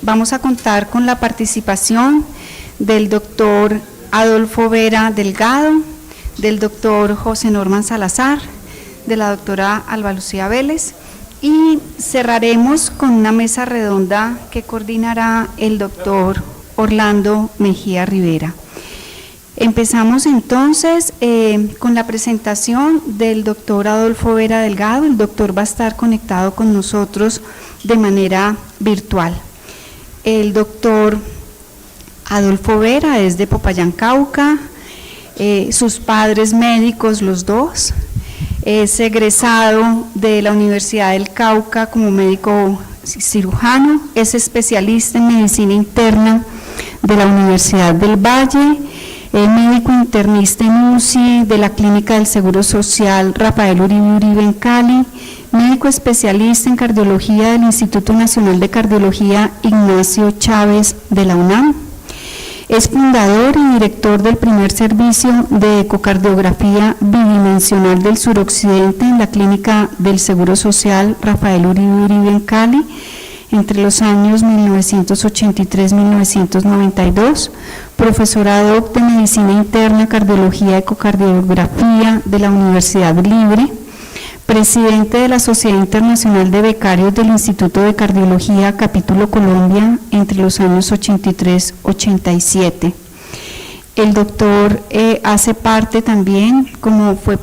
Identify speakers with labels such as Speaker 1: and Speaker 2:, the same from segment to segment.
Speaker 1: vamos a contar con la participación del doctor Adolfo Vera Delgado, del doctor José Norman Salazar, de la doctora Alba Lucía Vélez, y cerraremos con una mesa redonda que coordinará el doctor Orlando Mejía Rivera. Empezamos entonces con la presentación del doctor Adolfo Vera Delgado. El doctor va a estar conectado con nosotros de manera virtual. El doctor Adolfo Vera es de Popayán, Cauca, sus padres médicos los dos, es egresado de la Universidad del Cauca como médico cirujano, es especialista en medicina interna de la Universidad del Valle, médico internista en UCI de la Clínica del Seguro Social Rafael Uribe Uribe en Cali, médico especialista en cardiología del Instituto Nacional de Cardiología Ignacio Chávez de la UNAM. Es fundador y director del primer servicio de ecocardiografía bidimensional del suroccidente en la Clínica del Seguro Social Rafael Uribe Uribe en Cali, entre los años 1983-1992, profesorado de Medicina Interna, Cardiología, Ecocardiografía de la Universidad Libre, presidente de la Sociedad Internacional de Becarios del Instituto de Cardiología, Capítulo Colombia, entre los años 83-87. El doctor hace parte también, fue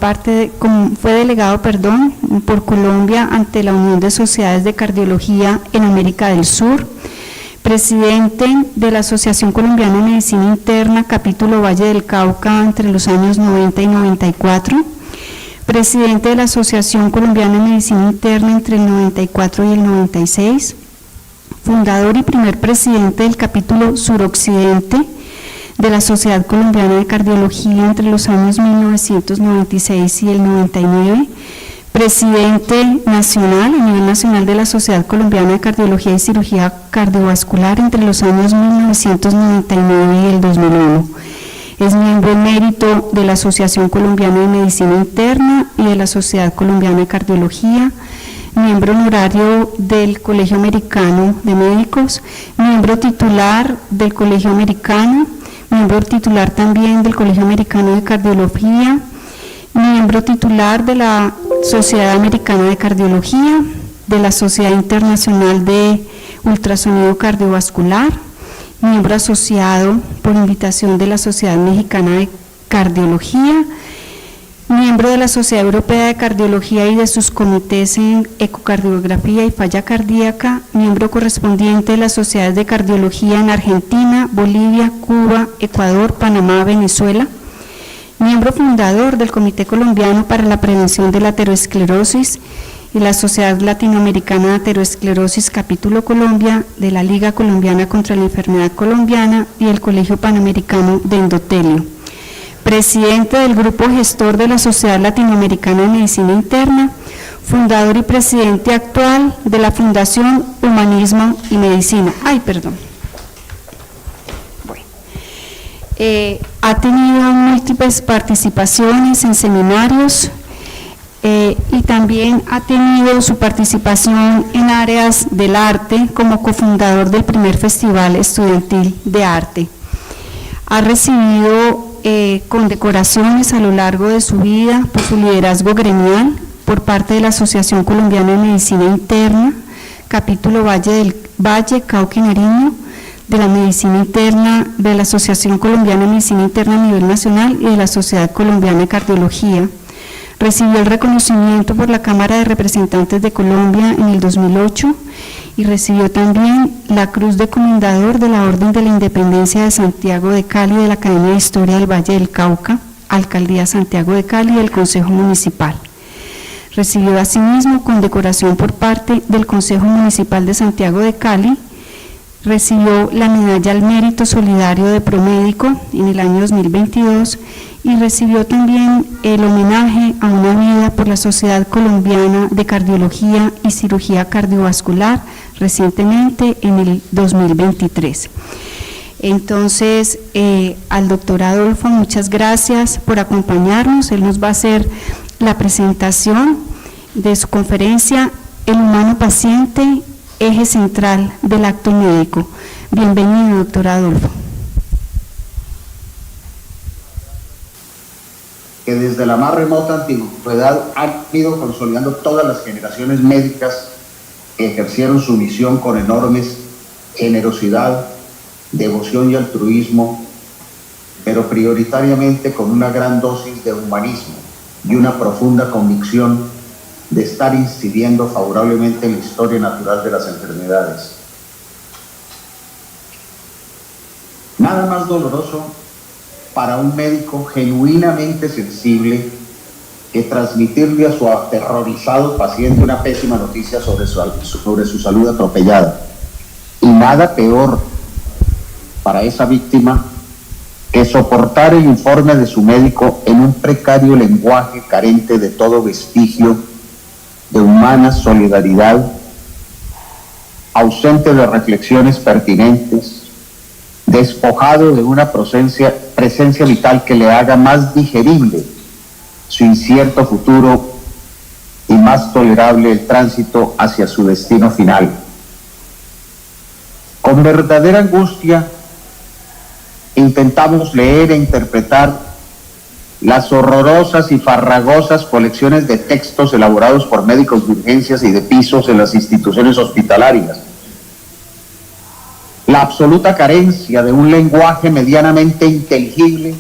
Speaker 1: delegado por Colombia ante la Unión de Sociedades de Cardiología en América del Sur, presidente de la Asociación Colombiana de Medicina Interna, Capítulo Valle del Cauca, entre los años 90 y 94, presidente de la Asociación Colombiana de Medicina Interna entre el 94 y el 96, fundador y primer presidente del Capítulo Suroccidente de la Sociedad Colombiana de Cardiología entre los años 1996 y el 99, presidente nacional, a nivel nacional, de la Sociedad Colombiana de Cardiología y Cirugía Cardiovascular entre los años 1999 y el 2001. Es miembro emérito de la Asociación Colombiana de Medicina Interna y de la Sociedad Colombiana de Cardiología, miembro honorario del Colegio Americano de Médicos, miembro titular del Colegio Americano, miembro titular también del Colegio Americano de Cardiología, miembro titular de la Sociedad Americana de Cardiología, de la Sociedad Internacional de Ultrasonido Cardiovascular, miembro asociado por invitación de la Sociedad Mexicana de Cardiología, miembro de la Sociedad Europea de Cardiología y de sus comités en ecocardiografía y falla cardíaca, miembro correspondiente de las sociedades de cardiología en Argentina, Bolivia, Cuba, Ecuador, Panamá, Venezuela, miembro fundador del Comité Colombiano para la Prevención de la Aterosclerosis y la Sociedad Latinoamericana de Aterosclerosis, Capítulo Colombia, de la Liga Colombiana contra la Enfermedad Colombiana y el Colegio Panamericano de Endotelio. Presidente del Grupo Gestor de la Sociedad Latinoamericana de Medicina Interna, fundador y presidente actual de la Fundación Humanismo y Medicina. Ha tenido múltiples participaciones en seminarios y también ha tenido su participación en áreas del arte como cofundador del primer Festival Estudiantil de Arte. Ha recibido condecoraciones a lo largo de su vida por su liderazgo gremial por parte de la Asociación Colombiana de Medicina Interna, Capítulo Valle Cauca y Nariño, de la Medicina Interna, de la Asociación Colombiana de Medicina Interna a nivel nacional y de la Sociedad Colombiana de Cardiología. Recibió el reconocimiento por la Cámara de Representantes de Colombia en el 2008 y recibió también la Cruz de Comendador de la Orden de la Independencia de Santiago de Cali de la Academia de Historia del Valle del Cauca, Alcaldía Santiago de Cali y del Consejo Municipal. Recibió asimismo condecoración por parte del Consejo Municipal de Santiago de Cali. Recibió la Medalla al Mérito Solidario de Promédico en el año 2022 y recibió también el homenaje a una vida por la Sociedad Colombiana de Cardiología y Cirugía Cardiovascular recientemente en el 2023. Entonces, al doctor Adolfo, muchas gracias por acompañarnos. Él nos va a hacer la presentación de su conferencia, El humano paciente eje central del acto médico. Bienvenido, doctor Adolfo.
Speaker 2: Que desde la más remota antigüedad han ido consolidando todas las generaciones médicas que ejercieron su misión con enormes generosidad, devoción y altruismo, pero prioritariamente con una gran dosis de humanismo y una profunda convicción de estar incidiendo favorablemente en la historia natural de las enfermedades. Nada más doloroso para un médico genuinamente sensible que transmitirle a su aterrorizado paciente una pésima noticia sobre su salud atropellada. Y nada peor para esa víctima que soportar el informe de su médico en un precario lenguaje carente de todo vestigio de humana solidaridad, ausente de reflexiones pertinentes, despojado de una presencia vital que le haga más digerible su incierto futuro y más tolerable el tránsito hacia su destino final. Con verdadera angustia intentamos leer e interpretar las horrorosas y farragosas colecciones de textos elaborados por médicos de urgencias y de pisos en las instituciones hospitalarias. La absoluta carencia de un lenguaje medianamente inteligible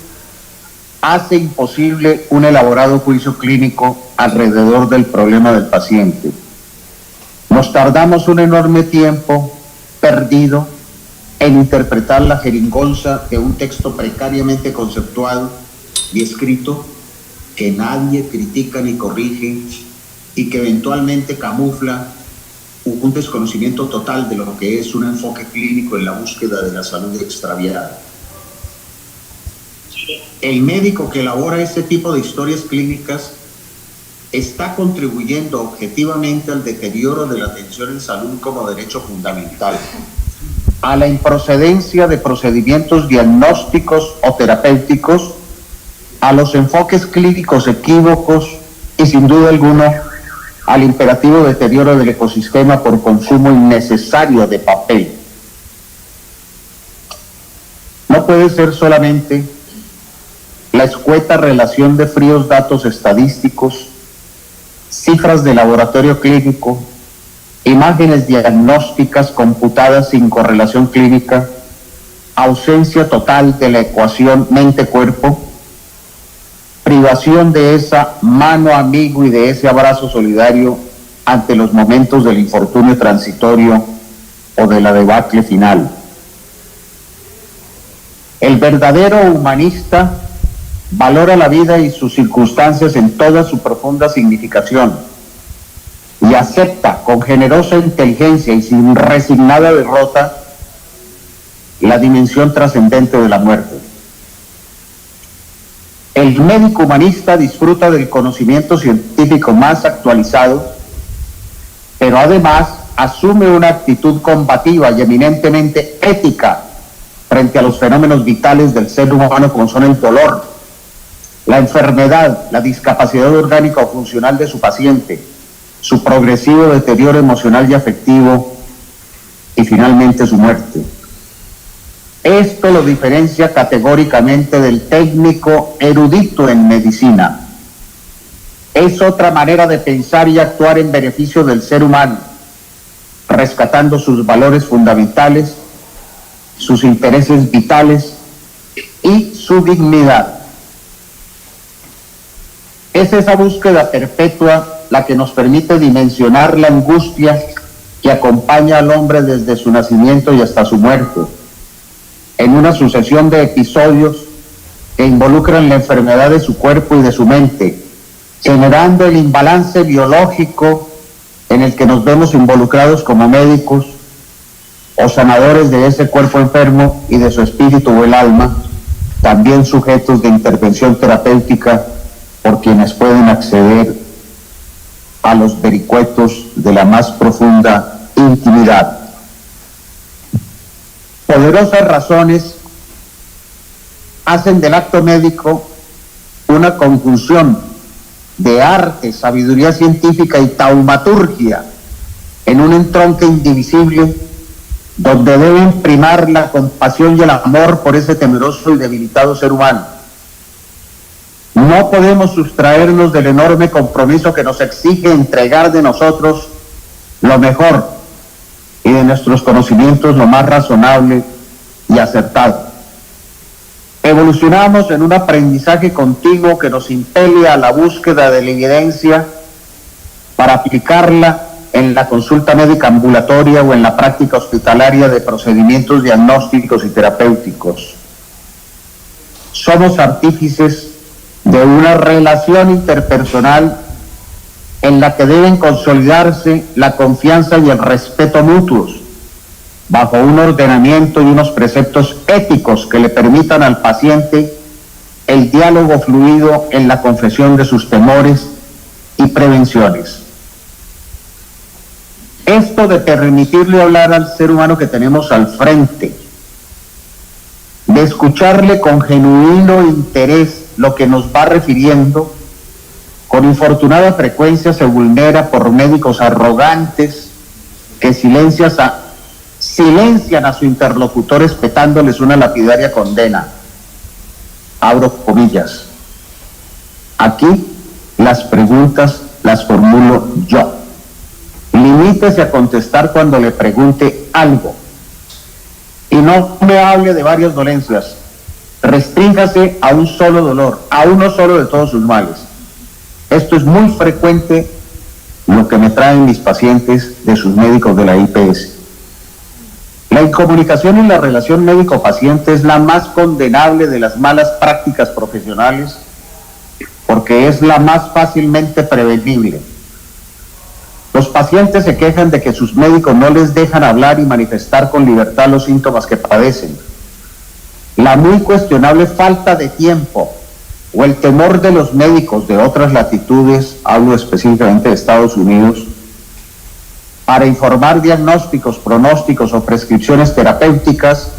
Speaker 2: hace imposible un elaborado juicio clínico alrededor del problema del paciente. Nos tardamos un enorme tiempo perdido en interpretar la jeringonza de un texto precariamente conceptuado y escrito que nadie critica ni corrige y que eventualmente camufla un desconocimiento total de lo que es un enfoque clínico en la búsqueda de la salud extraviada. El médico que elabora este tipo de historias clínicas está contribuyendo objetivamente al deterioro de la atención en salud como derecho fundamental, a la improcedencia de procedimientos diagnósticos o terapéuticos, a los enfoques clínicos equívocos y, sin duda alguna, al imperativo deterioro del ecosistema por consumo innecesario de papel. No puede ser solamente la escueta relación de fríos datos estadísticos, cifras de laboratorio clínico, imágenes diagnósticas computadas sin correlación clínica, ausencia total de la ecuación mente-cuerpo, privación de esa mano amigo y de ese abrazo solidario ante los momentos del infortunio transitorio o de la debacle final. El verdadero humanista valora la vida y sus circunstancias en toda su profunda significación y acepta con generosa inteligencia y sin resignada derrota la dimensión trascendente de la muerte. El médico humanista disfruta del conocimiento científico más actualizado, pero además asume una actitud combativa y eminentemente ética frente a los fenómenos vitales del ser humano como son el dolor, la enfermedad, la discapacidad orgánica o funcional de su paciente, su progresivo deterioro emocional y afectivo y finalmente su muerte. Esto lo diferencia categóricamente del técnico erudito en medicina. Es otra manera de pensar y actuar en beneficio del ser humano, rescatando sus valores fundamentales, sus intereses vitales y su dignidad. Es esa búsqueda perpetua la que nos permite dimensionar la angustia que acompaña al hombre desde su nacimiento y hasta su muerte, en una sucesión de episodios que involucran la enfermedad de su cuerpo y de su mente, generando el imbalance biológico en el que nos vemos involucrados como médicos o sanadores de ese cuerpo enfermo y de su espíritu o el alma, también sujetos de intervención terapéutica por quienes pueden acceder a los vericuetos de la más profunda intimidad. Poderosas razones hacen del acto médico una conjunción de arte, sabiduría científica y taumaturgia en un entronque indivisible donde deben primar la compasión y el amor por ese temeroso y debilitado ser humano. No podemos sustraernos del enorme compromiso que nos exige entregar de nosotros lo mejor y de nuestros conocimientos lo más razonable y acertado. Evolucionamos en un aprendizaje continuo que nos impele a la búsqueda de la evidencia para aplicarla en la consulta médica ambulatoria o en la práctica hospitalaria de procedimientos diagnósticos y terapéuticos. Somos artífices de una relación interpersonal en la que deben consolidarse la confianza y el respeto mutuos, bajo un ordenamiento y unos preceptos éticos que le permitan al paciente el diálogo fluido en la confesión de sus temores y prevenciones. Esto de permitirle hablar al ser humano que tenemos al frente, de escucharle con genuino interés lo que nos va refiriendo, con infortunada frecuencia se vulnera por médicos arrogantes que silencian a su interlocutor espetándoles una lapidaria condena. Abro comillas. Aquí las preguntas las formulo yo. Limítese a contestar cuando le pregunte algo. Y no me hable de varias dolencias. Restríngase a un solo dolor, a uno solo de todos sus males. Esto es muy frecuente lo que me traen mis pacientes de sus médicos de la IPS. La incomunicación en la relación médico-paciente es la más condenable de las malas prácticas profesionales porque es la más fácilmente prevenible. Los pacientes se quejan de que sus médicos no les dejan hablar y manifestar con libertad los síntomas que padecen. La muy cuestionable falta de tiempo o el temor de los médicos de otras latitudes, hablo específicamente de Estados Unidos, para informar diagnósticos, pronósticos o prescripciones terapéuticas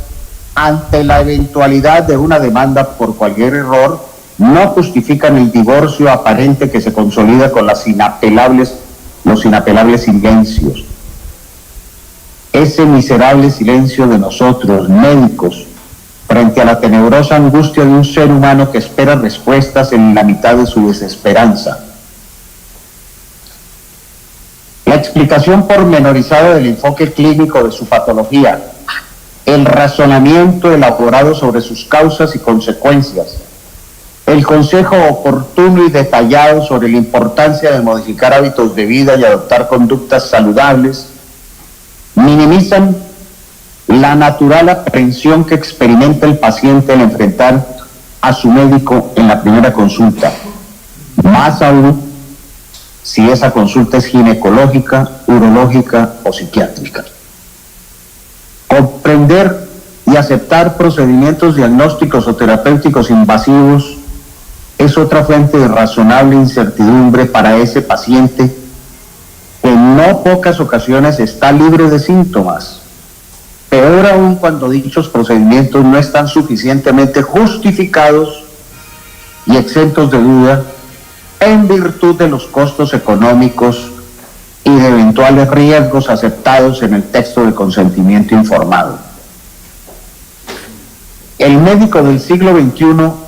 Speaker 2: ante la eventualidad de una demanda por cualquier error, no justifican el divorcio aparente que se consolida con los inapelables silencios. Ese miserable silencio de nosotros, médicos, frente a la tenebrosa angustia de un ser humano que espera respuestas en la mitad de su desesperanza. La explicación pormenorizada del enfoque clínico de su patología, el razonamiento elaborado sobre sus causas y consecuencias, el consejo oportuno y detallado sobre la importancia de modificar hábitos de vida y adoptar conductas saludables, minimizan la natural aprensión que experimenta el paciente al enfrentar a su médico en la primera consulta, más aún si esa consulta es ginecológica, urológica o psiquiátrica. Comprender y aceptar procedimientos diagnósticos o terapéuticos invasivos es otra fuente de razonable incertidumbre para ese paciente que en no pocas ocasiones está libre de síntomas. Peor aún cuando dichos procedimientos no están suficientemente justificados y exentos de duda en virtud de los costos económicos y de eventuales riesgos aceptados en el texto de consentimiento informado. El médico del siglo XXI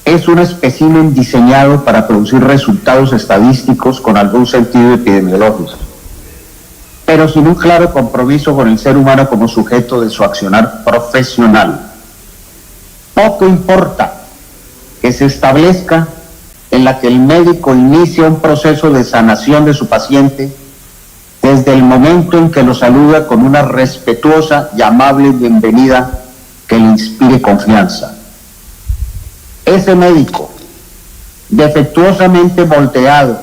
Speaker 2: es un espécimen diseñado para producir resultados estadísticos con algún sentido epidemiológico, pero sin un claro compromiso con el ser humano como sujeto de su accionar profesional. Poco importa que se establezca en la que el médico inicia un proceso de sanación de su paciente desde el momento en que lo saluda con una respetuosa y amable bienvenida que le inspire confianza. Ese médico, defectuosamente moldeado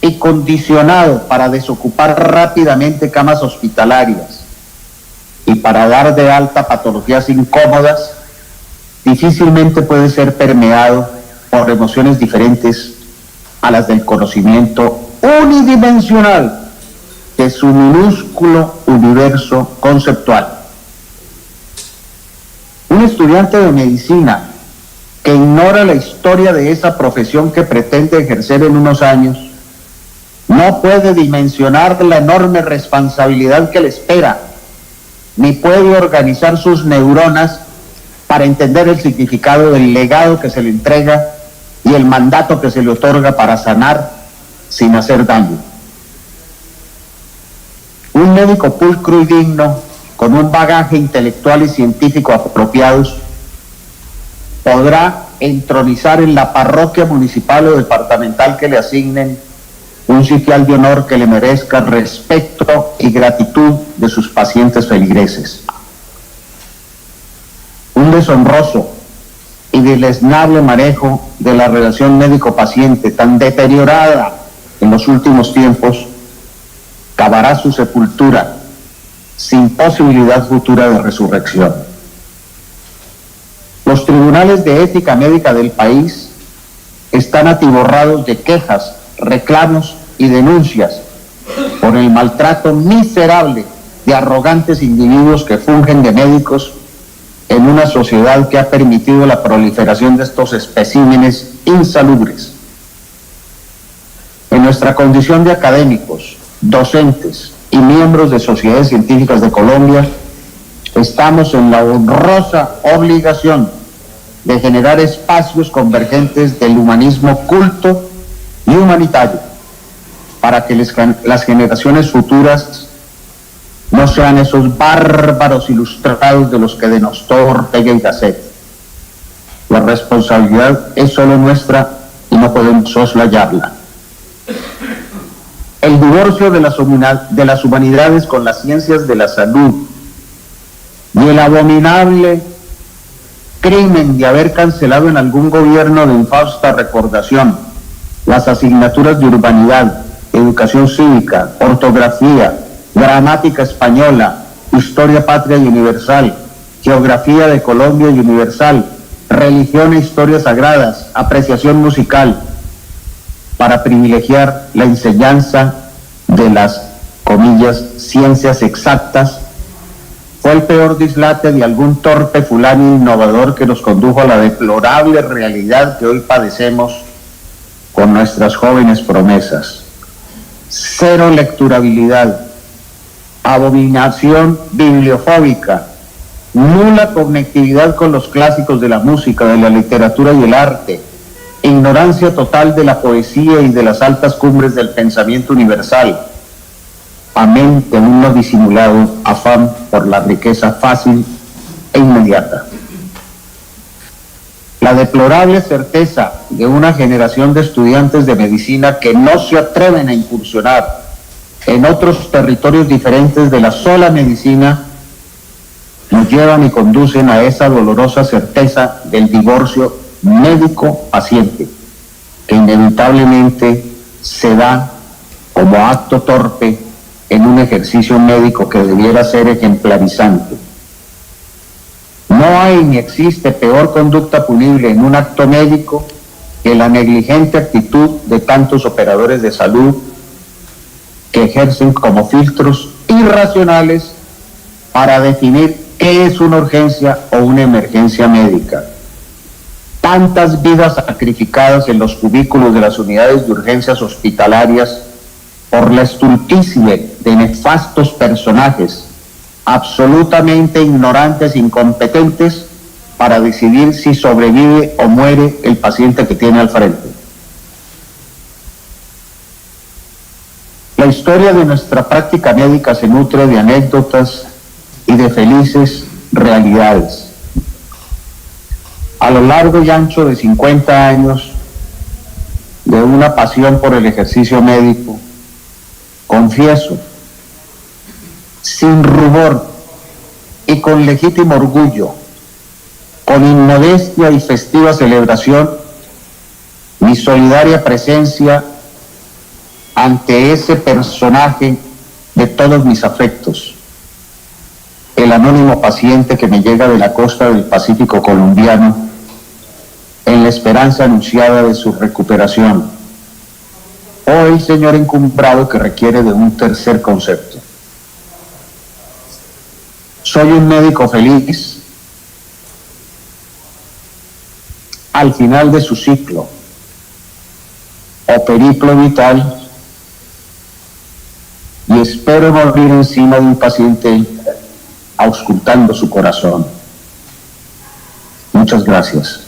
Speaker 2: y condicionado para desocupar rápidamente camas hospitalarias y para dar de alta patologías incómodas, difícilmente puede ser permeado por emociones diferentes a las del conocimiento unidimensional de su minúsculo universo conceptual. Un estudiante de medicina que ignora la historia de esa profesión que pretende ejercer en unos años, No puede dimensionar la enorme responsabilidad que le espera, ni puede organizar sus neuronas para entender el significado del legado que se le entrega y el mandato que se le otorga para sanar sin hacer daño. Un médico pulcro y digno, con un bagaje intelectual y científico apropiados, podrá entronizar en la parroquia municipal o departamental que le asignen un sitial de honor que le merezca respeto y gratitud de sus pacientes feligreses. Un deshonroso y deleznable manejo de la relación médico-paciente tan deteriorada en los últimos tiempos cavará su sepultura sin posibilidad futura de resurrección. Los tribunales de ética médica del país están atiborrados de quejas, reclamos y denuncias por el maltrato miserable de arrogantes individuos que fungen de médicos en una sociedad que ha permitido la proliferación de estos especímenes insalubres. En nuestra condición de académicos, docentes y miembros de sociedades científicas de Colombia, estamos en la honrosa obligación de generar espacios convergentes del humanismo culto y humanitario para que las generaciones futuras no sean esos bárbaros ilustrados de los que denostó Ortega y Gasset. La responsabilidad es solo nuestra y no podemos soslayarla. El divorcio de las humanidades con las ciencias de la salud y el abominable crimen de haber cancelado en algún gobierno de infausta recordación las asignaturas de urbanidad, educación cívica, ortografía, gramática española, historia patria y universal, geografía de Colombia y universal, religión e historias sagradas, apreciación musical, para privilegiar la enseñanza de las, comillas, ciencias exactas, fue el peor dislate de algún torpe fulano innovador que nos condujo a la deplorable realidad que hoy padecemos con nuestras jóvenes promesas. Cero lecturabilidad, abominación bibliofóbica, nula conectividad con los clásicos de la música, de la literatura y el arte, ignorancia total de la poesía y de las altas cumbres del pensamiento universal, amén de un no disimulado afán por la riqueza fácil e inmediata. La deplorable certeza de una generación de estudiantes de medicina que no se atreven a incursionar en otros territorios diferentes de la sola medicina nos llevan y conducen a esa dolorosa certeza del divorcio médico-paciente, que inevitablemente se da como acto torpe en un ejercicio médico que debiera ser ejemplarizante. No hay ni existe peor conducta punible en un acto médico que la negligente actitud de tantos operadores de salud que ejercen como filtros irracionales para definir qué es una urgencia o una emergencia médica. Tantas vidas sacrificadas en los cubículos de las unidades de urgencias hospitalarias por la estulticia de nefastos personajes absolutamente ignorantes e incompetentes para decidir si sobrevive o muere el paciente que tiene al frente. La historia de nuestra práctica médica se nutre de anécdotas y de felices realidades. A lo largo y ancho de 50 años de una pasión por el ejercicio médico, confieso, sin rubor y con legítimo orgullo, con inmodestia y festiva celebración, mi solidaria presencia ante ese personaje de todos mis afectos, el anónimo paciente que me llega de la costa del Pacífico colombiano en la esperanza anunciada de su recuperación, o el señor encumbrado que requiere de un tercer concepto. Soy un médico feliz al final de su ciclo o periplo vital y espero morir encima de un paciente auscultando su corazón. Muchas gracias.